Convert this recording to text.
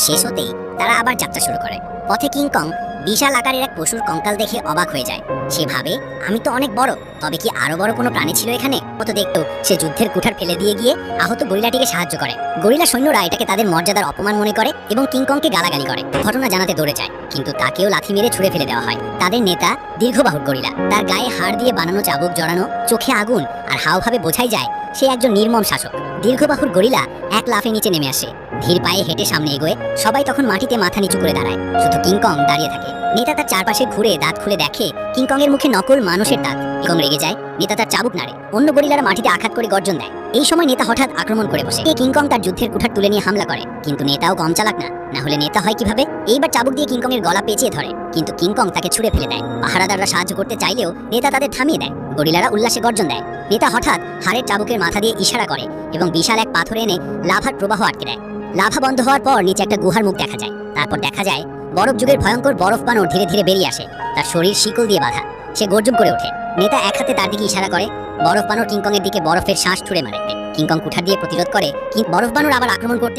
শেষ হতেই তারা আবার যাত্রা শুরু করে। পথে কিংকং বিশাল আকারের এক পশুর কঙ্কাল দেখে অবাক হয়ে যায়। সে ভাবে, আমি তো অনেক বড়, তবে কি আরো বড় কোনো প্রাণী ছিল এখানে? মতো দেখতেও সে যুদ্ধের কুঠার ফেলে দিয়ে গিয়ে আহত গরিলাটিকে সাহায্য করে। গরিলা সৈন্যরা এটাকে তাদের মর্যাদার অপমান মনে করে এবং কিংকংকে গালাগালি করে। ঘটনা জানাতে দৌড়ে যায়, কিন্তু তাকেও লাথি মেরে ছুঁড়ে ফেলে দেওয়া হয়। তাদের নেতা দীর্ঘবাহুর গরিলা, তার গায়ে হাড় দিয়ে বানানো চাবুক জড়ানো, চোখে আগুন আর হাওভাবে বোঝাই যায় সে একজন নির্মম শাসক। দীর্ঘবাহুর গরিলা এক লাফে নিচে নেমে আসে, ধীর পায়ে হেঁটে সামনে এগোয়। সবাই তখন মাটিতে মাথা নিচু করে দাঁড়ায়, শুধু কিংকং দাঁড়িয়ে থাকে। নেতা তার চারপাশে ঘুরে দাঁত খুলে দেখে কিংকং এর মুখে নকল মানুষের দাঁত। কিংকং রেগে যায়, নেতা তার চাবুক নাড়ে, অন্য গরিলারা মাটিতে আঘাত করে গর্জন দেয়। এই সময় নেতা হঠাৎ আক্রমণ করে বসে। কিংকং তার যুদ্ধের কুঠার তুলে নিয়ে হামলা করে, কিন্তু নেতাও কম চালাক না হলে নেতা হয় কিভাবে? এইবার চাবুক দিয়ে কিংকং এর গলা পেঁচিয়ে ধরে, কিন্তু কিংকং তাকে ছুঁড়ে ফেলে দেয়। পাহারাদাররা সাহায্য করতে চাইলেও নেতা তাদের থামিয়ে দেয়। গরিলারা উল্লাসে গর্জন দেয়। নেতা হঠাৎ হাড়ের চাবুকের মাথা দিয়ে ইশারা করে এবং বিশাল এক পাথর এনে লাভার প্রবাহ আটকে দেয়। লাভা বন্ধ হওয়ার পর নিচে একটা গুহার মুখ দেখা যায়। তারপর দেখা যায় বরফ যুগের ভয়ঙ্কর বরফ বানর ধীরে ধীরে বেরিয়ে আসে। তার শরীর শিকল দিয়ে বাঁধা। সে গর্জন করে ওঠে। নেতা এক হাতে তার দিকে ইশারা করে। বরফ বানর কিংকং এর দিকে বরফের শ্বাস ছুড়ে মারে। কিংকং কুঠার দিয়ে প্রতিরোধ করে, কিন্তু বরফ বানর আবার আক্রমণ করতে